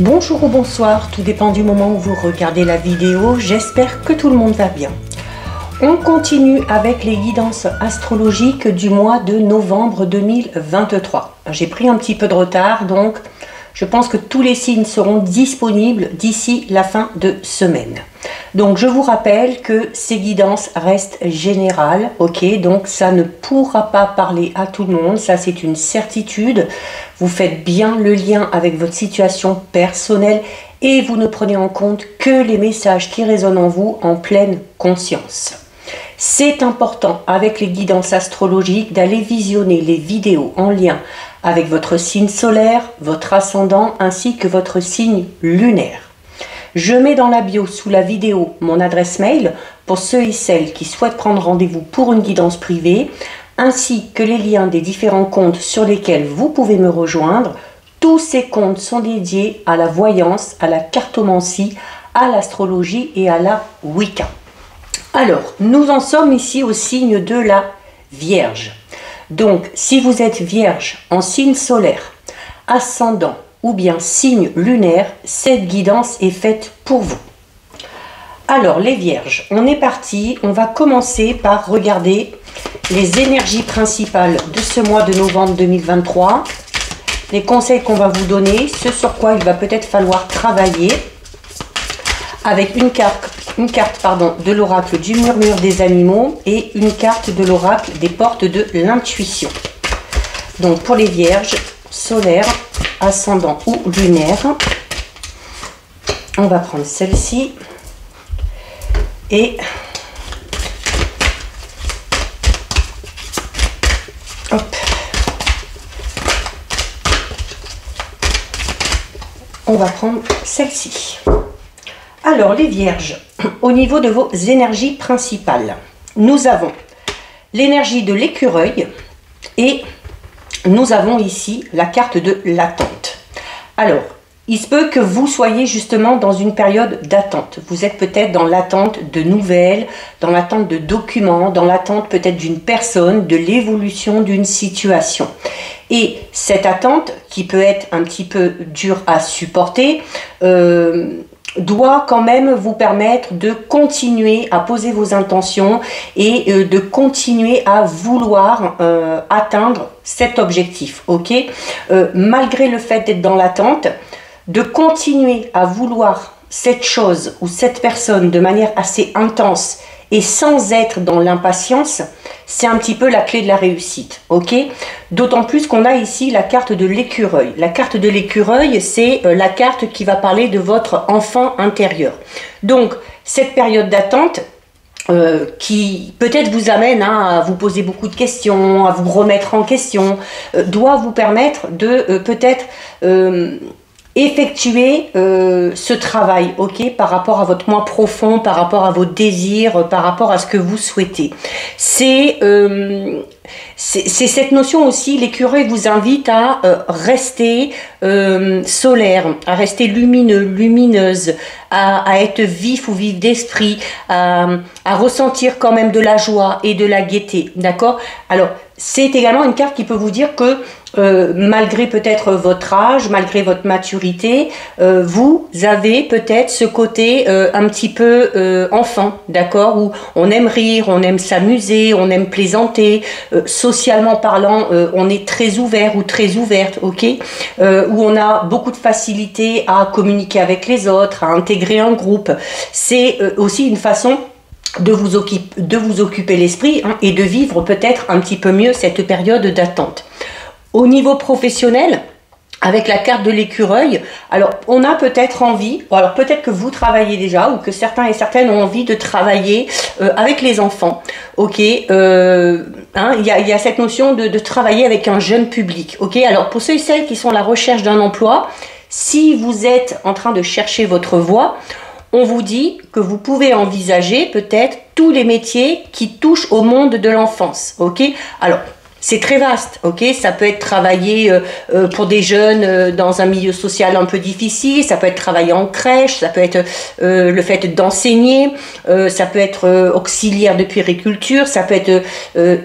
Bonjour ou bonsoir, tout dépend du moment où vous regardez la vidéo, j'espère que tout le monde va bien. On continue avec les guidances astrologiques du mois de novembre 2023. J'ai pris un petit peu de retard, donc je pense que tous les signes seront disponibles d'ici la fin de semaine. Donc je vous rappelle que ces guidances restent générales, ok? Donc ça ne pourra pas parler à tout le monde, ça c'est une certitude. Vous faites bien le lien avec votre situation personnelle et vous ne prenez en compte que les messages qui résonnent en vous en pleine conscience. C'est important avec les guidances astrologiques d'aller visionner les vidéos en lien avec votre signe solaire, votre ascendant ainsi que votre signe lunaire. Je mets dans la bio sous la vidéo mon adresse mail pour ceux et celles qui souhaitent prendre rendez-vous pour une guidance privée, ainsi que les liens des différents comptes sur lesquels vous pouvez me rejoindre. Tous ces comptes sont dédiés à la voyance, à la cartomancie, à l'astrologie et à la Wicca. Alors, nous en sommes ici au signe de la Vierge. Donc, si vous êtes Vierge en signe solaire, ascendant ou bien signe lunaire, cette guidance est faite pour vous. Alors, les Vierges, on est parti. On va commencer par regarder les énergies principales de ce mois de novembre 2023. Les conseils qu'on va vous donner, ce sur quoi il va peut-être falloir travailler avec une carte de l'oracle du murmure des animaux et une carte de l'oracle des portes de l'intuition. Donc pour les Vierges, solaire, ascendant ou lunaire, on va prendre celle-ci et hop. On va prendre celle-ci. Alors les Vierges, au niveau de vos énergies principales, nous avons l'énergie de l'écureuil et nous avons ici la carte de l'attente. Alors, il se peut que vous soyez justement dans une période d'attente. Vous êtes peut-être dans l'attente de nouvelles, dans l'attente de documents, dans l'attente peut-être d'une personne, de l'évolution d'une situation. Et cette attente, qui peut être un petit peu dure à supporter, doit quand même vous permettre de continuer à poser vos intentions et de continuer à vouloir atteindre cet objectif, ok? Malgré le fait d'être dans l'attente, de continuer à vouloir cette chose ou cette personne de manière assez intense et sans être dans l'impatience, c'est un petit peu la clé de la réussite, ok? D'autant plus qu'on a ici la carte de l'écureuil. La carte de l'écureuil, c'est la carte qui va parler de votre enfant intérieur. Donc, cette période d'attente, qui peut-être vous amène à vous poser beaucoup de questions, à vous remettre en question, doit vous permettre de peut-être effectuer ce travail, ok, par rapport à votre moi profond, par rapport à vos désirs, par rapport à ce que vous souhaitez. C'est cette notion aussi, l'écureuil vous invite à rester solaire, à rester lumineux, lumineuse, à être vif ou vif d'esprit, à ressentir quand même de la joie et de la gaieté, d'accord? Alors, c'est également une carte qui peut vous dire que malgré peut-être votre âge, malgré votre maturité, vous avez peut-être ce côté un petit peu enfant, d'accord, où on aime rire, on aime s'amuser, on aime plaisanter, socialement parlant, on est très ouvert ou très ouverte, ok, où on a beaucoup de facilité à communiquer avec les autres, à intégrer un groupe. C'est aussi une façon de vous occuper l'esprit, hein, et de vivre peut-être un petit peu mieux cette période d'attente. Au niveau professionnel, avec la carte de l'écureuil, alors on a peut-être envie, alors peut-être que vous travaillez déjà ou que certains et certaines ont envie de travailler avec les enfants, ok, il y a cette notion de travailler avec un jeune public, ok. Alors pour ceux et celles qui sont à la recherche d'un emploi, si vous êtes en train de chercher votre voie, on vous dit que vous pouvez envisager peut-être tous les métiers qui touchent au monde de l'enfance, ok. Alors, c'est très vaste, ok? Ça peut être travailler pour des jeunes dans un milieu social un peu difficile, ça peut être travailler en crèche, ça peut être le fait d'enseigner, ça peut être auxiliaire de puériculture, ça peut être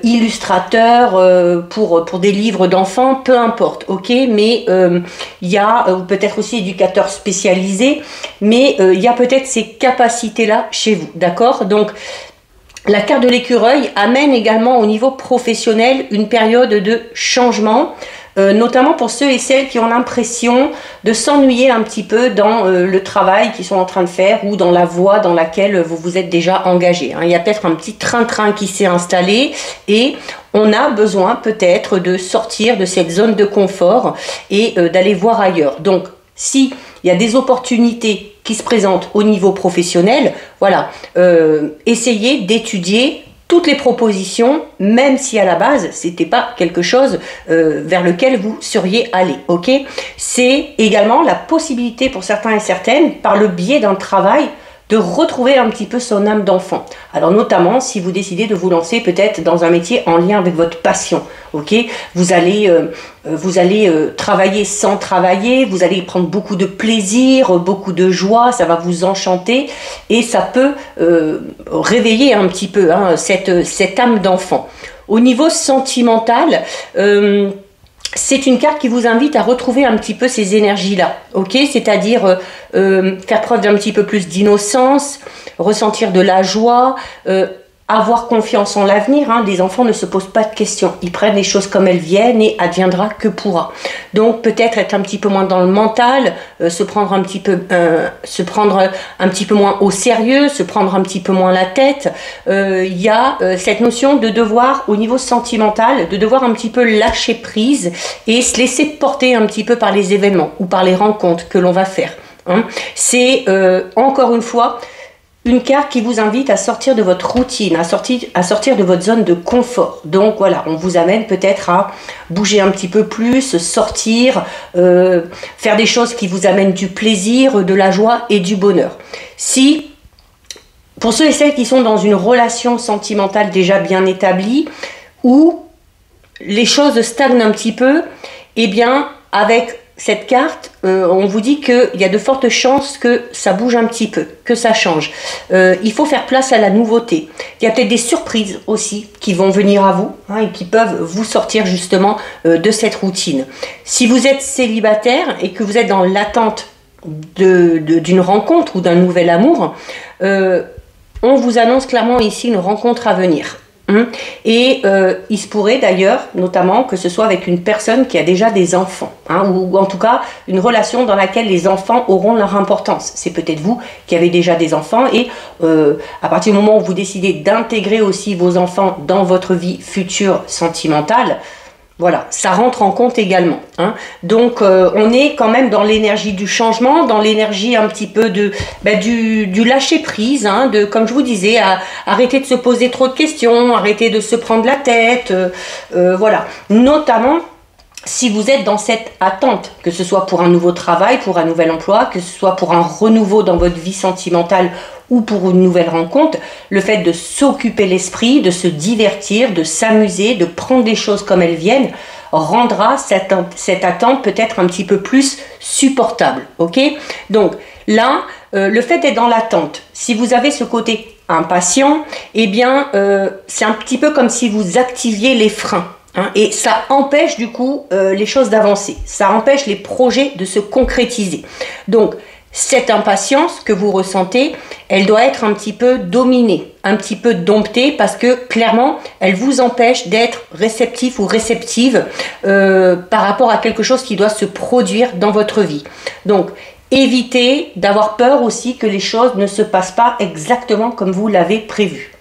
illustrateur pour des livres d'enfants, peu importe, ok? Mais il y a peut-être aussi éducateur spécialisé, mais il y a peut-être ces capacités-là chez vous, d'accord? Donc, la carte de l'écureuil amène également au niveau professionnel une période de changement, notamment pour ceux et celles qui ont l'impression de s'ennuyer un petit peu dans le travail qu'ils sont en train de faire ou dans la voie dans laquelle vous vous êtes déjà engagé. Il y a peut-être un petit train-train qui s'est installé et on a besoin peut-être de sortir de cette zone de confort et d'aller voir ailleurs. Donc, si il y a des opportunités qui se présentent au niveau professionnel, voilà, essayez d'étudier toutes les propositions, même si à la base, c'était pas quelque chose vers lequel vous seriez allé, ok? C'est également la possibilité pour certains et certaines, par le biais d'un travail, de retrouver un petit peu son âme d'enfant. Alors notamment si vous décidez de vous lancer peut-être dans un métier en lien avec votre passion, ok? Vous allez travailler sans travailler, vous allez prendre beaucoup de plaisir, beaucoup de joie, ça va vous enchanter et ça peut réveiller un petit peu cette âme d'enfant. Au niveau sentimental, c'est une carte qui vous invite à retrouver un petit peu ces énergies-là, ok? C'est-à-dire faire preuve d'un petit peu plus d'innocence, ressentir de la joie, avoir confiance en l'avenir. Les enfants ne se posent pas de questions, ils prennent les choses comme elles viennent et adviendra que pourra. Donc peut-être être un petit peu moins dans le mental, se prendre un petit peu moins au sérieux, se prendre un petit peu moins la tête. Il y a cette notion de devoir, au niveau sentimental, de devoir un petit peu lâcher prise et se laisser porter un petit peu par les événements ou par les rencontres que l'on va faire. C'est encore une fois une carte qui vous invite à sortir de votre routine, à sortir de votre zone de confort. Donc voilà, on vous amène peut-être à bouger un petit peu plus, sortir, faire des choses qui vous amènent du plaisir, de la joie et du bonheur. Si, pour ceux et celles qui sont dans une relation sentimentale déjà bien établie, où les choses stagnent un petit peu, eh bien, avec cette carte, on vous dit qu'il y a de fortes chances que ça bouge un petit peu, que ça change. Il faut faire place à la nouveauté. Il y a peut-être des surprises aussi qui vont venir à vous et qui peuvent vous sortir justement de cette routine. Si vous êtes célibataire et que vous êtes dans l'attente d'une rencontre ou d'un nouvel amour, on vous annonce clairement ici une rencontre à venir. Et il se pourrait d'ailleurs, notamment, que ce soit avec une personne qui a déjà des enfants, ou en tout cas une relation dans laquelle les enfants auront leur importance. C'est peut-être vous qui avez déjà des enfants et à partir du moment où vous décidez d'intégrer aussi vos enfants dans votre vie future sentimentale, voilà, ça rentre en compte également. Donc, on est quand même dans l'énergie du changement, dans l'énergie un petit peu du lâcher-prise, comme je vous disais, arrêter de se poser trop de questions, arrêter de se prendre la tête, voilà. Notamment, si vous êtes dans cette attente, que ce soit pour un nouveau travail, pour un nouvel emploi, que ce soit pour un renouveau dans votre vie sentimentale ou pour une nouvelle rencontre, le fait de s'occuper l'esprit, de se divertir, de s'amuser, de prendre les choses comme elles viennent, rendra cette attente peut-être un petit peu plus supportable. Ok? Donc là, le fait d'être dans l'attente, si vous avez ce côté impatient, eh bien, c'est un petit peu comme si vous activiez les freins. Et ça empêche du coup les choses d'avancer, ça empêche les projets de se concrétiser. Donc cette impatience que vous ressentez, elle doit être un petit peu dominée, un petit peu domptée parce que clairement elle vous empêche d'être réceptif ou réceptive par rapport à quelque chose qui doit se produire dans votre vie. Donc évitez d'avoir peur aussi que les choses ne se passent pas exactement comme vous l'avez prévu.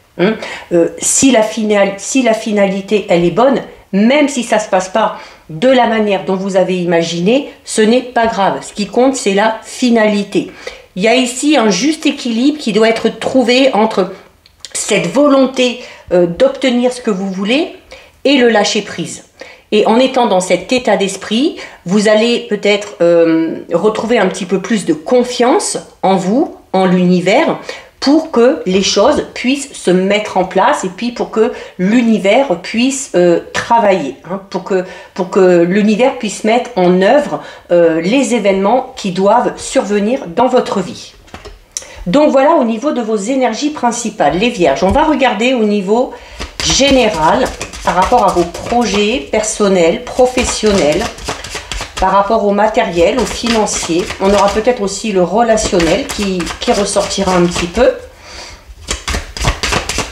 Si la finalité elle est bonne, même si ça ne se passe pas de la manière dont vous avez imaginé, ce n'est pas grave. Ce qui compte, c'est la finalité. Il y a ici un juste équilibre qui doit être trouvé entre cette volonté d'obtenir ce que vous voulez et le lâcher-prise. Et en étant dans cet état d'esprit, vous allez peut-être retrouver un petit peu plus de confiance en vous, en l'univers, pour que les choses puissent se mettre en place et puis pour que l'univers puisse travailler, hein, pour que l'univers puisse mettre en œuvre les événements qui doivent survenir dans votre vie. Donc voilà au niveau de vos énergies principales, les Vierges. On va regarder au niveau général par rapport à vos projets personnels, professionnels, par rapport au matériel, au financier. On aura peut-être aussi le relationnel qui ressortira un petit peu.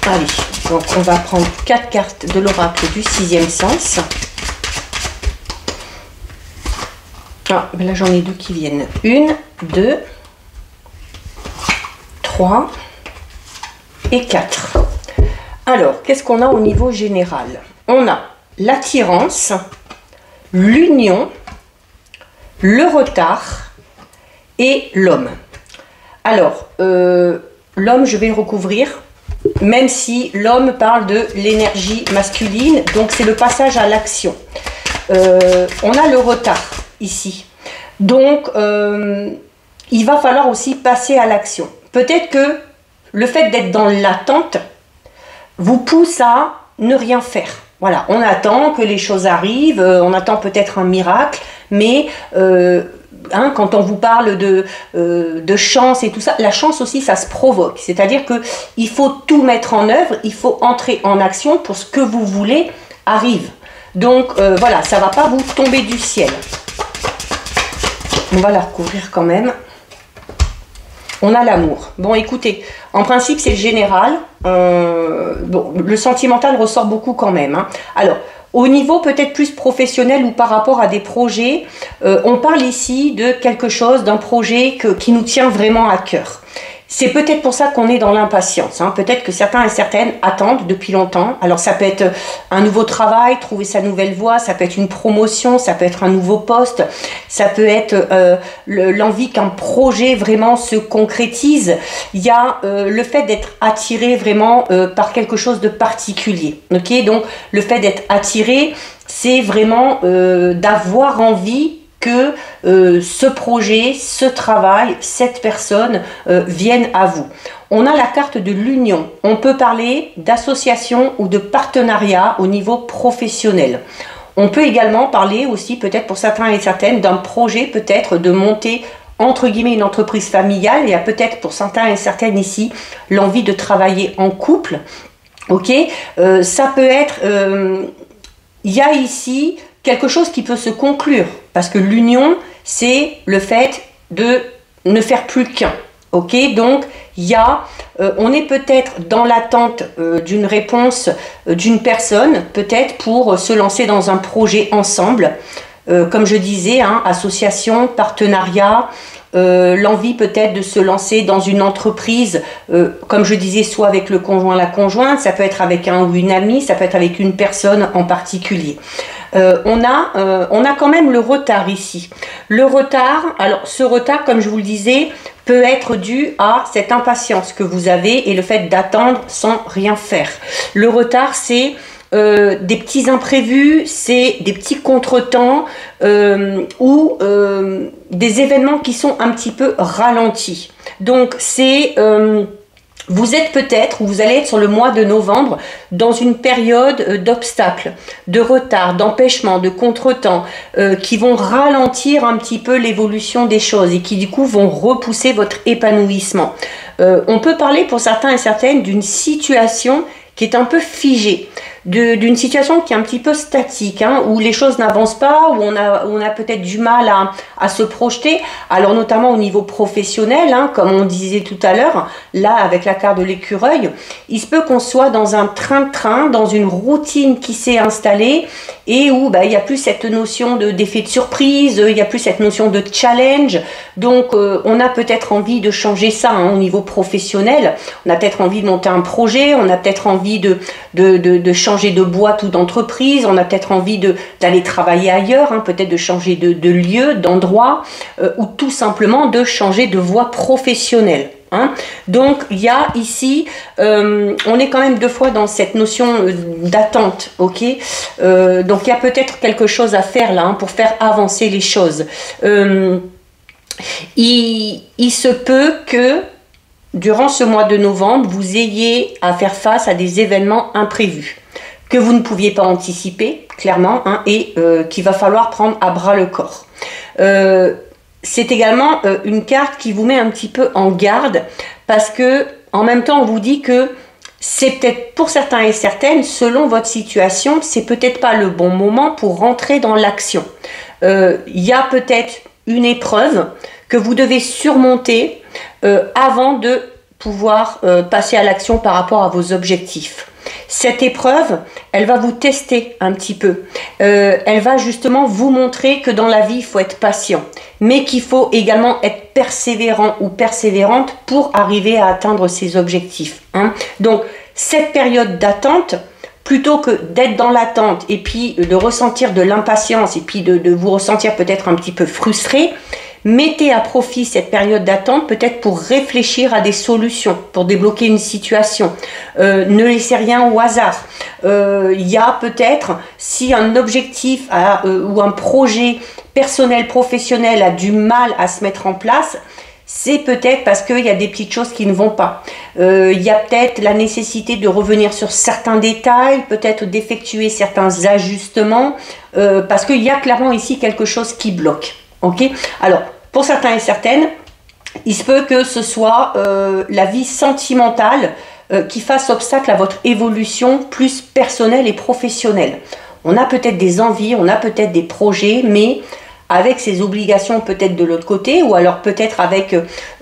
Allez, donc on va prendre 4 cartes de l'oracle du 6e sens. Ah, mais là j'en ai 2 qui viennent. 1, 2, 3 et 4. Alors, qu'est-ce qu'on a au niveau général? On a l'attirance, l'union, le retard et l'homme. Alors, l'homme, je vais le recouvrir, même si l'homme parle de l'énergie masculine, donc c'est le passage à l'action. On a le retard ici. Donc, il va falloir aussi passer à l'action. Peut-être que le fait d'être dans l'attente vous pousse à ne rien faire. Voilà, on attend que les choses arrivent, on attend peut-être un miracle, mais hein, quand on vous parle de chance et tout ça, la chance aussi, ça se provoque. C'est-à-dire qu'il faut tout mettre en œuvre, il faut entrer en action pour ce que vous voulez arrive. Donc voilà, ça ne va pas vous tomber du ciel. On va la recouvrir quand même. On a l'amour. Bon, écoutez, en principe, c'est le général. Bon, le sentimental ressort beaucoup quand même, hein. Alors, au niveau peut-être plus professionnel ou par rapport à des projets, on parle ici de quelque chose, d'un projet qui nous tient vraiment à cœur. C'est peut-être pour ça qu'on est dans l'impatience, hein. Peut-être que certains et certaines attendent depuis longtemps. Alors ça peut être un nouveau travail, trouver sa nouvelle voie, ça peut être une promotion, ça peut être un nouveau poste, ça peut être l'envie qu'un projet vraiment se concrétise. Il y a le fait d'être attiré vraiment par quelque chose de particulier. Okay, donc le fait d'être attiré, c'est vraiment d'avoir envie que ce projet, ce travail, cette personne vienne à vous. On a la carte de l'union. On peut parler d'association ou de partenariat au niveau professionnel. On peut également parler aussi, peut-être pour certains et certaines, d'un projet peut-être de monter entre guillemets une entreprise familiale. Il y a peut-être pour certains et certaines ici l'envie de travailler en couple. Ok, ça peut être... il y a ici quelque chose qui peut se conclure, parce que l'union, c'est le fait de ne faire plus qu'un. Ok, donc il y a, on est peut-être dans l'attente d'une réponse d'une personne, peut-être pour se lancer dans un projet ensemble. Comme je disais, hein, association, partenariat, l'envie peut-être de se lancer dans une entreprise, comme je disais, soit avec le conjoint, la conjointe, ça peut être avec un ou une amie, ça peut être avec une personne en particulier. On a quand même le retard ici. Le retard, alors ce retard, comme je vous le disais, peut être dû à cette impatience que vous avez et le fait d'attendre sans rien faire. Le retard, c'est des petits imprévus, c'est des petits contretemps ou des événements qui sont un petit peu ralentis. Donc c'est... vous êtes peut-être, ou vous allez être sur le mois de novembre, dans une période d'obstacles, de retard, d'empêchement, de contretemps, qui vont ralentir un petit peu l'évolution des choses et qui du coup vont repousser votre épanouissement. On peut parler pour certains et certaines d'une situation qui est un peu figée, d'une situation qui est un petit peu statique, hein, où les choses n'avancent pas, où on a peut-être du mal à se projeter, alors notamment au niveau professionnel, hein, comme on disait tout à l'heure, là avec la carte de l'écureuil, il se peut qu'on soit dans un train-train, dans une routine qui s'est installée et où il n'y a plus cette notion d'effet de surprise, il n'y a plus cette notion de challenge, donc on a peut-être envie de changer ça, hein, au niveau professionnel, on a peut-être envie de monter un projet, on a peut-être envie de changer de boîte ou d'entreprise, on a peut-être envie d'aller travailler ailleurs, hein, peut-être de changer de lieu, d'endroit, ou tout simplement de changer de voie professionnelle. Hein. Donc il y a ici, on est quand même deux fois dans cette notion d'attente, ok, donc il y a peut-être quelque chose à faire là, hein, pour faire avancer les choses. Il se peut que durant ce mois de novembre, vous ayez à faire face à des événements imprévus que vous ne pouviez pas anticiper, clairement, hein, et qu'il va falloir prendre à bras le corps. C'est également une carte qui vous met un petit peu en garde, parce que en même temps, on vous dit que c'est peut-être pour certains et certaines, selon votre situation, c'est peut-être pas le bon moment pour rentrer dans l'action. Il y a peut-être une épreuve que vous devez surmonter avant de pouvoir passer à l'action par rapport à vos objectifs. Cette épreuve, elle va vous tester un petit peu. Elle va justement vous montrer que dans la vie, il faut être patient, mais qu'il faut également être persévérant ou persévérante pour arriver à atteindre ses objectifs, hein. Donc, cette période d'attente, plutôt que d'être dans l'attente et puis de ressentir de l'impatience et puis de vous ressentir peut-être un petit peu frustré, mettez à profit cette période d'attente peut-être pour réfléchir à des solutions, pour débloquer une situation. Ne laissez rien au hasard. Il y a peut-être, si un objectif ou un projet personnel, professionnel a du mal à se mettre en place, c'est peut-être parce qu'il y a des petites choses qui ne vont pas. Il y a peut-être la nécessité de revenir sur certains détails, peut-être d'effectuer certains ajustements, parce qu'il y a clairement ici quelque chose qui bloque. Ok, alors pour certains et certaines, il se peut que ce soit la vie sentimentale qui fasse obstacle à votre évolution plus personnelle et professionnelle. On a peut-être des envies, on a peut-être des projets, mais avec ses obligations peut-être de l'autre côté, ou alors peut-être avec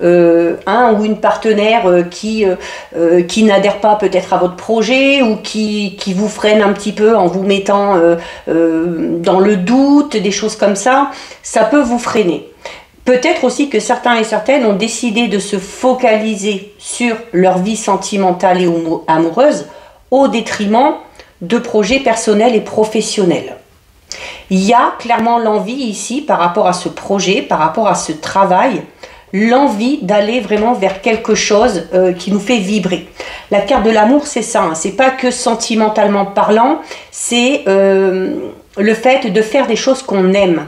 un ou une partenaire qui n'adhère pas peut-être à votre projet, ou qui vous freine un petit peu en vous mettant dans le doute, des choses comme ça, ça peut vous freiner. Peut-être aussi que certains et certaines ont décidé de se focaliser sur leur vie sentimentale et amoureuse au détriment de projets personnels et professionnels. Il y a clairement l'envie ici, par rapport à ce projet, par rapport à ce travail, l'envie d'aller vraiment vers quelque chose qui nous fait vibrer. La carte de l'amour, c'est ça, hein. C'est pas que sentimentalement parlant, c'est le fait de faire des choses qu'on aime.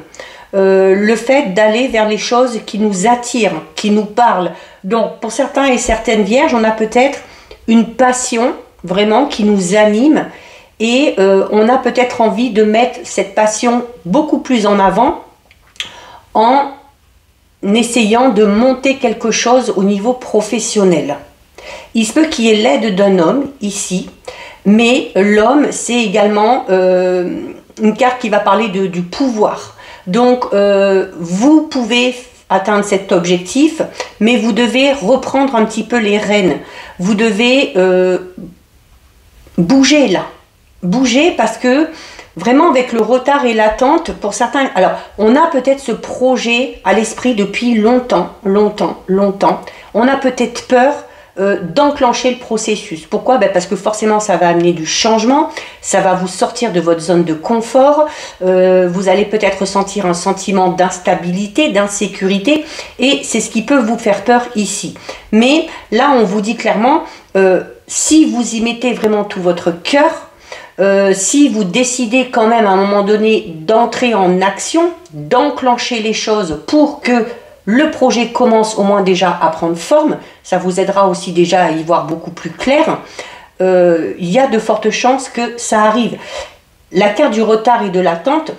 Le fait d'aller vers les choses qui nous attirent, qui nous parlent. Donc, pour certains et certaines vierges, on a peut-être une passion vraiment qui nous anime, et on a peut-être envie de mettre cette passion beaucoup plus en avant en essayant de monter quelque chose au niveau professionnel. Il se peut qu'il y ait l'aide d'un homme ici, mais l'homme, c'est également une carte qui va parler du pouvoir. Donc, vous pouvez atteindre cet objectif, mais vous devez reprendre un petit peu les rênes. Vous devez bouger là. Bouger, parce que vraiment avec le retard et l'attente, pour certains, alors on a peut-être ce projet à l'esprit depuis longtemps. On a peut-être peur d'enclencher le processus. Pourquoi? Parce que forcément ça va amener du changement, ça va vous sortir de votre zone de confort, vous allez peut-être ressentir un sentiment d'instabilité, d'insécurité, et c'est ce qui peut vous faire peur ici. Mais là on vous dit clairement, si vous y mettez vraiment tout votre cœur, si vous décidez quand même à un moment donné d'entrer en action, d'enclencher les choses pour que le projet commence au moins déjà à prendre forme, ça vous aidera aussi déjà à y voir beaucoup plus clair, il y a de fortes chances que ça arrive. La carte du retard et de l'attente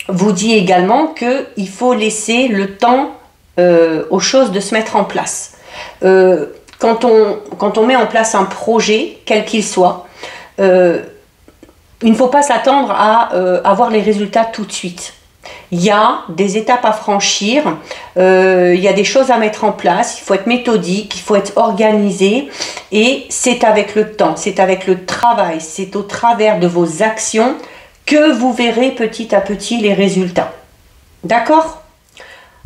vous dit également qu'il faut laisser le temps aux choses de se mettre en place. Quand on met en place un projet, quel qu'il soit, il ne faut pas s'attendre à avoir les résultats tout de suite. Il y a des étapes à franchir, il y a des choses à mettre en place, il faut être méthodique, il faut être organisé, et c'est avec le temps, c'est avec le travail, c'est au travers de vos actions que vous verrez petit à petit les résultats. D'accord?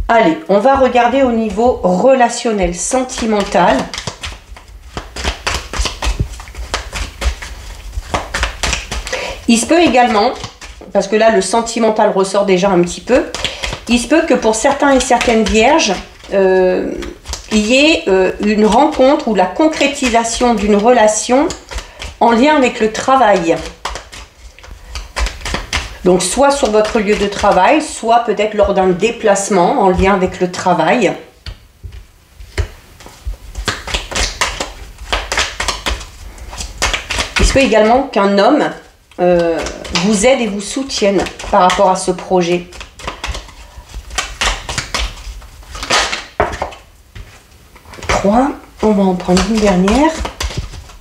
Allez, on va regarder au niveau relationnel, sentimental. Il se peut également, parce que là le sentimental ressort déjà un petit peu, il se peut que pour certains et certaines vierges, il y ait une rencontre ou la concrétisation d'une relation en lien avec le travail. Donc soit sur votre lieu de travail, soit peut-être lors d'un déplacement en lien avec le travail. peut également qu'un homme vous aide et vous soutienne par rapport à ce projet. 3, on va en prendre une dernière.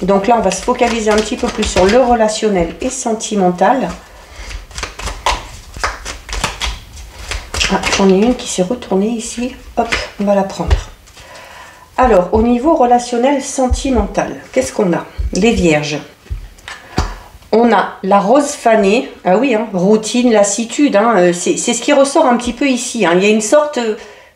Donc là, on va se focaliser un petit peu plus sur le relationnel et sentimental. Ah, j'en ai une qui s'est retournée ici. Hop, on va la prendre. Alors, au niveau relationnel sentimental, qu'est-ce qu'on a? Les vierges. On a la rose fanée. Ah oui, hein, routine, lassitude. Hein, c'est ce qui ressort un petit peu ici. Hein. Il y a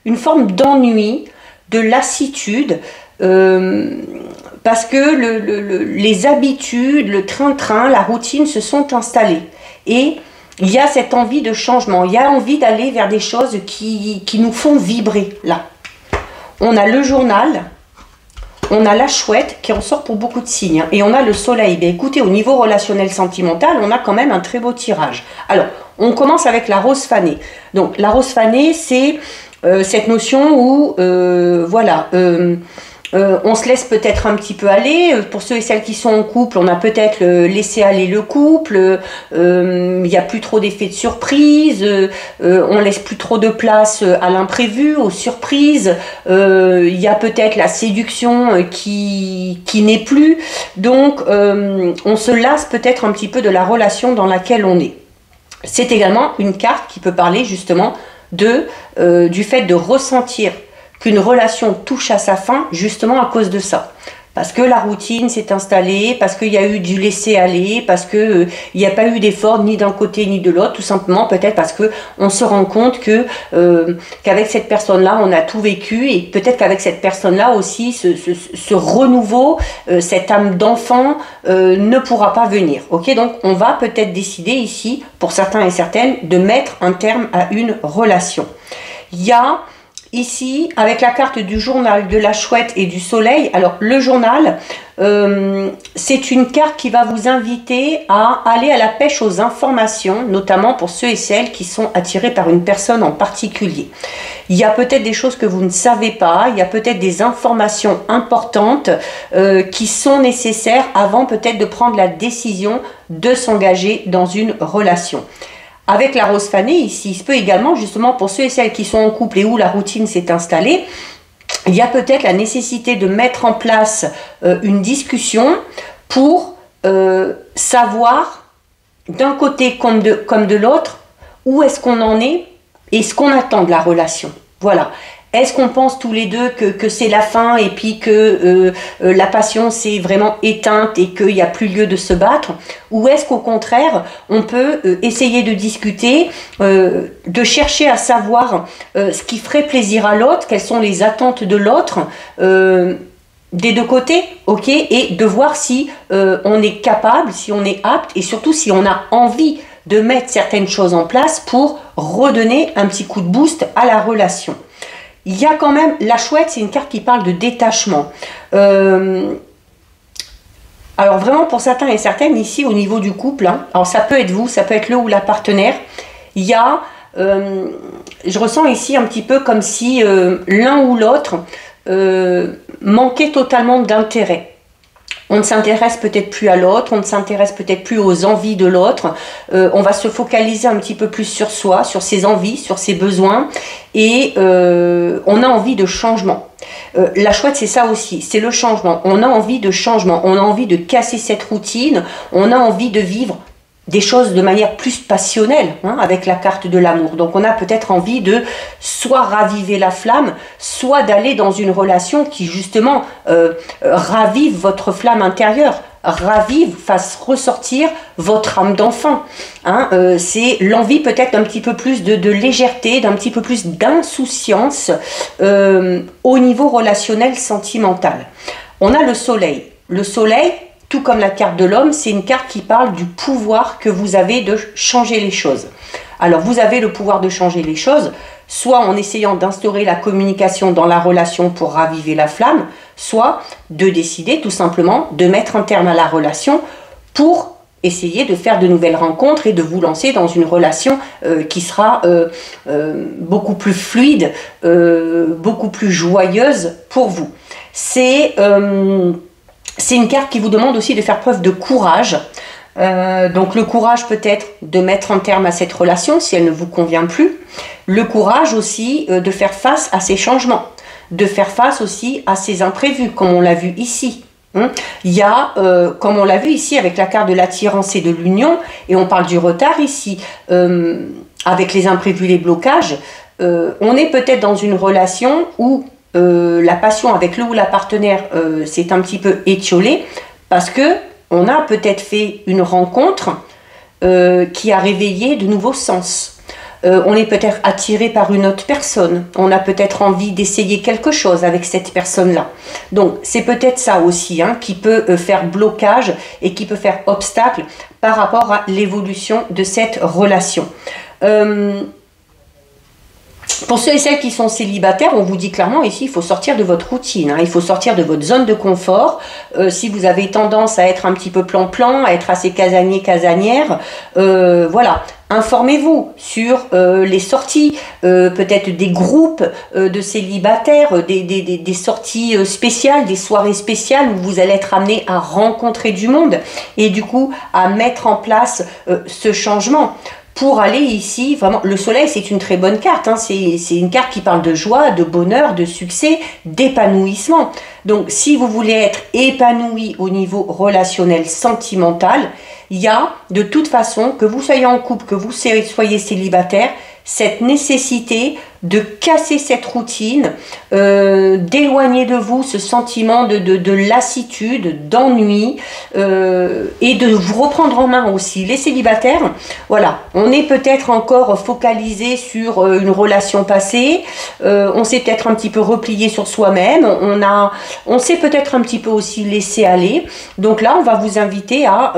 une forme d'ennui, de lassitude. Parce que les habitudes, le train-train, la routine se sont installées. Et il y a cette envie de changement. Il y a envie d'aller vers des choses qui nous font vibrer, là. On a le journal, on a la chouette qui en sort pour beaucoup de signes. Hein, et on a le soleil. Bien, écoutez, au niveau relationnel sentimental, on a quand même un très beau tirage. Alors, on commence avec la rose fanée. Donc, la rose fanée, c'est cette notion où, voilà... on se laisse peut-être un petit peu aller. Pour ceux et celles qui sont en couple, on a peut-être laissé aller le couple. Il n'y a plus trop d'effets de surprise. On laisse plus trop de place à l'imprévu, aux surprises. Il y a peut-être la séduction qui n'est plus. Donc, on se lasse peut-être un petit peu de la relation dans laquelle on est. C'est également une carte qui peut parler justement du fait de ressentir qu'une relation touche à sa fin justement à cause de ça. Parce que la routine s'est installée, parce qu'il y a eu du laisser-aller, parce qu'il n'y a pas eu d'effort ni d'un côté ni de l'autre, tout simplement peut-être parce qu'on se rend compte qu'avec cette personne-là, on a tout vécu et peut-être qu'avec cette personne-là aussi, ce renouveau, cette âme d'enfant ne pourra pas venir. Ok, donc on va peut-être décider ici, pour certains et certaines, de mettre un terme à une relation. Il y a... Ici, avec la carte du journal, de la chouette et du soleil, alors le journal, c'est une carte qui va vous inviter à aller à la pêche aux informations, notamment pour ceux et celles qui sont attirés par une personne en particulier. Il y a peut-être des choses que vous ne savez pas, il y a peut-être des informations importantes qui sont nécessaires avant peut-être de prendre la décision de s'engager dans une relation. Avec la rose fanée, ici, il se peut également, justement, pour ceux et celles qui sont en couple et où la routine s'est installée, il y a peut-être la nécessité de mettre en place une discussion pour savoir, d'un côté comme de l'autre, où est-ce qu'on en est et ce qu'on attend de la relation. Voilà. Est-ce qu'on pense tous les deux que c'est la fin et puis que la passion s'est vraiment éteinte et qu'il n'y a plus lieu de se battre? Ou est-ce qu'au contraire, on peut essayer de discuter, de chercher à savoir ce qui ferait plaisir à l'autre, quelles sont les attentes de l'autre des deux côtés, ok, et de voir si on est capable, si on est apte et surtout si on a envie de mettre certaines choses en place pour redonner un petit coup de boost à la relation. Il y a quand même, la chouette, c'est une carte qui parle de détachement. Alors vraiment pour certains et certaines, ici au niveau du couple, hein, alors ça peut être vous, ça peut être le ou la partenaire, il y a, je ressens ici un petit peu comme si l'un ou l'autre manquait totalement d'intérêt. On ne s'intéresse peut-être plus à l'autre, on ne s'intéresse peut-être plus aux envies de l'autre. On va se focaliser un petit peu plus sur soi, sur ses envies, sur ses besoins. Et on a envie de changement. La chouette, c'est ça aussi, c'est le changement. On a envie de changement, on a envie de casser cette routine, on a envie de vivre des choses de manière plus passionnelle, hein, avec la carte de l'amour. Donc on a peut-être envie de soit raviver la flamme, soit d'aller dans une relation qui justement ravive votre flamme intérieure, ravive, fasse ressortir votre âme d'enfant. Hein, c'est l'envie peut-être d'un petit peu plus de légèreté, d'un petit peu plus d'insouciance au niveau relationnel sentimental. On a le soleil. Le soleil, tout comme la carte de l'homme, c'est une carte qui parle du pouvoir que vous avez de changer les choses. Alors, vous avez le pouvoir de changer les choses, soit en essayant d'instaurer la communication dans la relation pour raviver la flamme, soit de décider tout simplement de mettre un terme à la relation pour essayer de faire de nouvelles rencontres et de vous lancer dans une relation qui sera beaucoup plus fluide, beaucoup plus joyeuse pour vous. C'est une carte qui vous demande aussi de faire preuve de courage. Donc le courage peut-être de mettre un terme à cette relation si elle ne vous convient plus. Le courage aussi de faire face à ces changements, de faire face aussi à ces imprévus, comme on l'a vu ici. Il y a, comme on l'a vu ici avec la carte de l'attirance et de l'union, et on parle du retard ici, avec les imprévus, les blocages, on est peut-être dans une relation où la passion avec le ou la partenaire s'est un petit peu étiolée, parce que on a peut-être fait une rencontre qui a réveillé de nouveaux sens. On est peut-être attiré par une autre personne. On a peut-être envie d'essayer quelque chose avec cette personne-là. Donc, c'est peut-être ça aussi qui peut faire blocage et qui peut faire obstacle par rapport à l'évolution de cette relation. Pour ceux et celles qui sont célibataires, on vous dit clairement ici, il faut sortir de votre routine, il faut sortir de votre zone de confort. Si vous avez tendance à être un petit peu plan-plan, à être assez casanier, casanière, voilà, informez-vous sur les sorties, peut-être des groupes de célibataires, des sorties spéciales, des soirées spéciales où vous allez être amené à rencontrer du monde et du coup à mettre en place ce changement. Pour aller ici, vraiment, le soleil c'est une très bonne carte, c'est une carte qui parle de joie, de bonheur, de succès, d'épanouissement. Donc si vous voulez être épanoui au niveau relationnel, sentimental, il y a de toute façon, que vous soyez en couple, que vous soyez célibataire, cette nécessité de casser cette routine, d'éloigner de vous ce sentiment de lassitude, d'ennui et de vous reprendre en main aussi. Les célibataires, voilà, on est peut-être encore focalisé sur une relation passée, on s'est peut-être un petit peu replié sur soi-même, on s'est peut-être un petit peu aussi laissé aller. Donc là, on va vous inviter à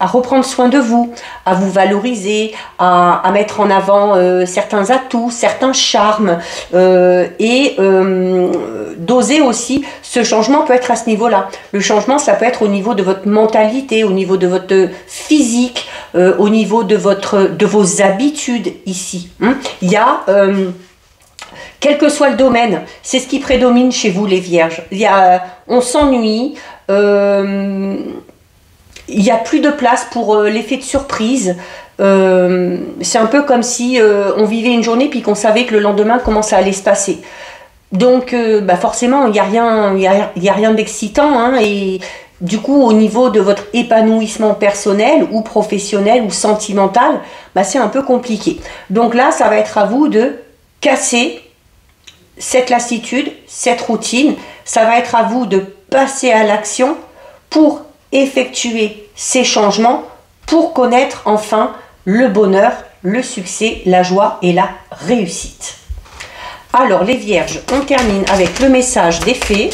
reprendre soin de vous, à vous valoriser, à mettre en avant certains atouts, certains charmes et d'oser aussi. Ce changement peut être à ce niveau-là. Le changement, ça peut être au niveau de votre mentalité, au niveau de votre physique, au niveau de vos habitudes ici. Il y a quel que soit le domaine, c'est ce qui prédomine chez vous les vierges. On s'ennuie, il n'y a plus de place pour l'effet de surprise. C'est un peu comme si on vivait une journée puis qu'on savait que le lendemain comment ça allait se passer. Donc forcément il n'y a rien d'excitant et du coup au niveau de votre épanouissement personnel ou professionnel ou sentimental, c'est un peu compliqué. Donc là ça va être à vous de casser cette lassitude, cette routine. Ça va être à vous de passer à l'action pour effectuer ces changements, pour connaître enfin le bonheur, le succès, la joie et la réussite. Alors les vierges, on termine avec le message des fées.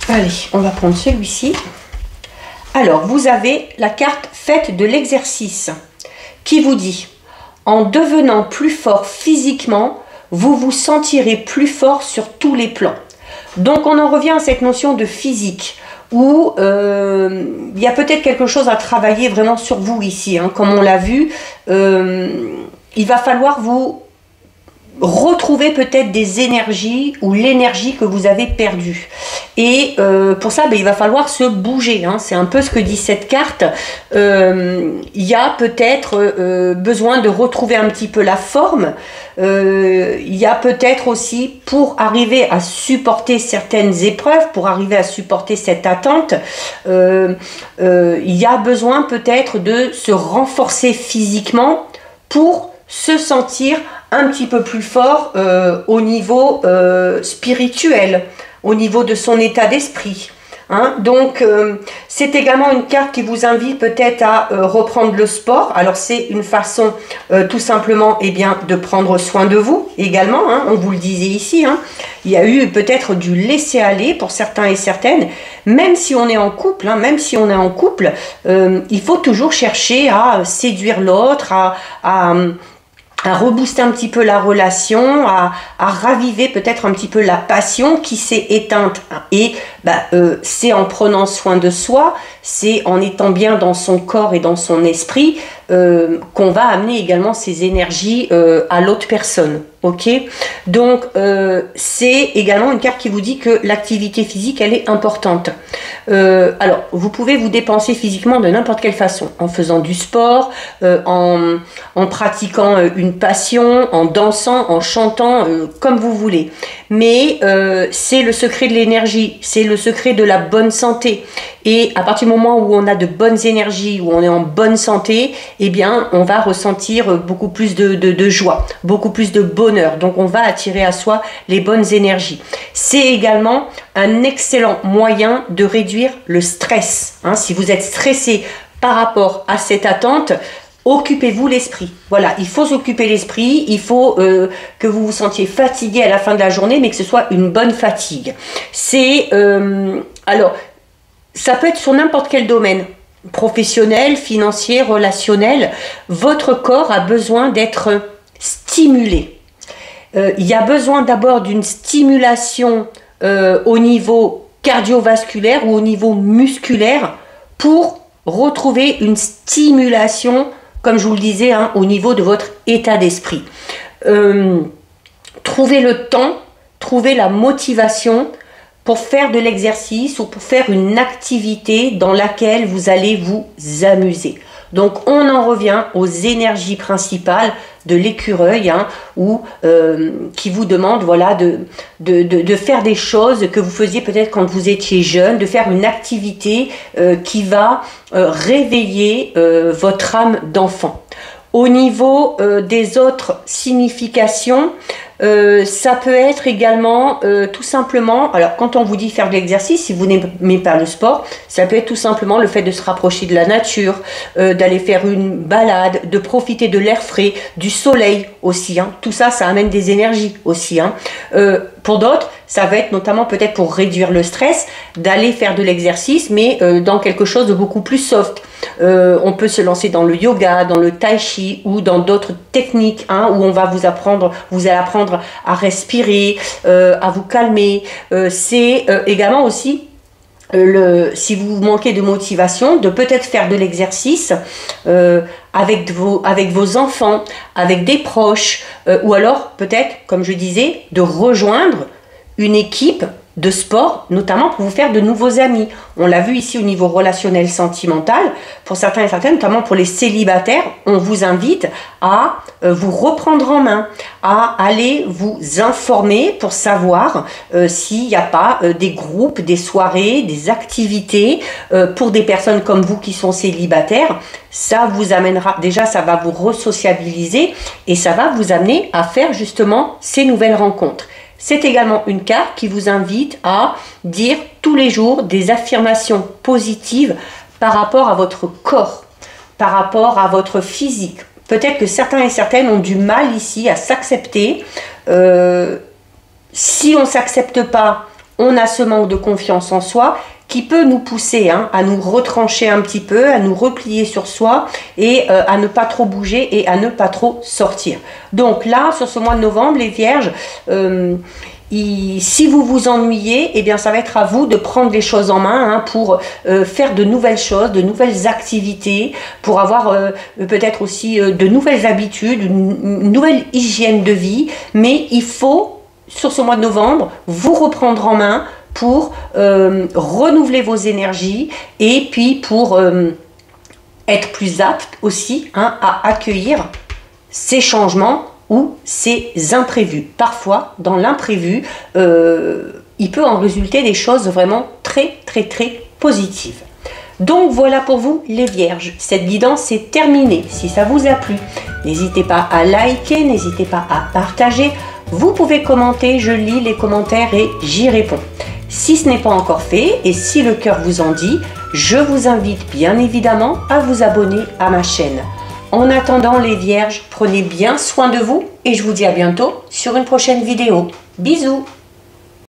Allez, on va prendre celui-ci. Alors, vous avez la carte Fête de l'exercice qui vous dit « En devenant plus fort physiquement, vous vous sentirez plus fort sur tous les plans. » Donc, on en revient à cette notion de physique où il y a peut-être quelque chose à travailler vraiment sur vous ici. Comme on l'a vu, il va falloir vous retrouver peut-être des énergies ou l'énergie que vous avez perdue. Et pour ça, il va falloir se bouger. C'est un peu ce que dit cette carte. Il y a peut-être besoin de retrouver un petit peu la forme. Il y a peut-être aussi, pour arriver à supporter certaines épreuves, pour arriver à supporter cette attente, il y a besoin peut-être de se renforcer physiquement pour se sentir un petit peu plus fort au niveau spirituel, au niveau de son état d'esprit. Donc c'est également une carte qui vous invite peut-être à reprendre le sport. Alors c'est une façon tout simplement de prendre soin de vous également, on vous le disait ici, il y a eu peut-être du laisser aller pour certains et certaines, même si on est en couple, il faut toujours chercher à séduire l'autre, à rebooster un petit peu la relation, à raviver peut-être un petit peu la passion qui s'est éteinte. Et c'est en prenant soin de soi, c'est en étant bien dans son corps et dans son esprit, qu'on va amener également ces énergies à l'autre personne. Ok, donc c'est également une carte qui vous dit que l'activité physique, elle est importante. Alors, vous pouvez vous dépenser physiquement de n'importe quelle façon, en faisant du sport, en pratiquant une passion, en dansant, en chantant, comme vous voulez. Mais c'est le secret de l'énergie, c'est le secret de la bonne santé. Et à partir du moment où on a de bonnes énergies, où on est en bonne santé, eh bien, on va ressentir beaucoup plus de joie, beaucoup plus de bonheur. Donc, on va attirer à soi les bonnes énergies. C'est également un excellent moyen de réduire le stress. Hein, si vous êtes stressé par rapport à cette attente, occupez-vous l'esprit. Voilà, il faut s'occuper l'esprit, il faut que vous vous sentiez fatigué à la fin de la journée, mais que ce soit une bonne fatigue. C'est alors, ça peut être sur n'importe quel domaine, professionnel, financier, relationnel. Votre corps a besoin d'être stimulé. Il y a besoin d'abord d'une stimulation au niveau cardiovasculaire ou au niveau musculaire pour retrouver une stimulation, comme je vous le disais, hein, au niveau de votre état d'esprit. Trouvez le temps, trouvez la motivation pour faire de l'exercice ou pour faire une activité dans laquelle vous allez vous amuser. Donc, on en revient aux énergies principales de l'écureuil, hein, qui vous demande, voilà, de faire des choses que vous faisiez peut-être quand vous étiez jeune, de faire une activité qui va réveiller votre âme d'enfant. Au niveau des autres significations, ça peut être également tout simplement, alors quand on vous dit faire de l'exercice, si vous n'aimez pas le sport, ça peut être tout simplement le fait de se rapprocher de la nature, d'aller faire une balade, de profiter de l'air frais, du soleil aussi, hein. Tout ça, ça amène des énergies aussi, hein. Pour d'autres, ça va être notamment peut-être pour réduire le stress, d'aller faire de l'exercice, mais dans quelque chose de beaucoup plus soft. On peut se lancer dans le yoga, dans le tai chi ou dans d'autres techniques, hein, où on va vous allez apprendre à respirer, à vous calmer. C'est également aussi si vous manquez de motivation, de peut-être faire de l'exercice avec vos enfants, avec des proches, ou alors peut-être, comme je disais, de rejoindre une équipe de sport, notamment pour vous faire de nouveaux amis. On l'a vu ici au niveau relationnel sentimental, pour certains et certaines, notamment pour les célibataires, on vous invite à vous reprendre en main, à aller vous informer pour savoir s'il n'y a pas des groupes, des soirées, des activités pour des personnes comme vous qui sont célibataires. Ça vous amènera, déjà ça va vous resociabiliser et ça va vous amener à faire justement ces nouvelles rencontres. C'est également une carte qui vous invite à dire tous les jours des affirmations positives par rapport à votre corps, par rapport à votre physique. Peut-être que certains et certaines ont du mal ici à s'accepter. Si on ne s'accepte pas, on a ce manque de confiance en soi qui peut nous pousser à nous retrancher un petit peu, à nous replier sur soi et à ne pas trop bouger et à ne pas trop sortir. Donc là, sur ce mois de novembre, les Vierges, si vous vous ennuyez, eh bien ça va être à vous de prendre les choses en main pour faire de nouvelles choses, de nouvelles activités, pour avoir peut-être aussi de nouvelles habitudes, une nouvelle hygiène de vie. Mais il faut, sur ce mois de novembre, vous reprendre en main pour renouveler vos énergies et puis pour être plus apte aussi à accueillir ces changements ou ces imprévus. Parfois, dans l'imprévu, il peut en résulter des choses vraiment très positives. Donc voilà pour vous les Vierges, cette guidance est terminée. Si ça vous a plu, n'hésitez pas à liker, n'hésitez pas à partager. Vous pouvez commenter, je lis les commentaires et j'y réponds. Si ce n'est pas encore fait et si le cœur vous en dit, je vous invite bien évidemment à vous abonner à ma chaîne. En attendant les Vierges, prenez bien soin de vous et je vous dis à bientôt sur une prochaine vidéo. Bisous!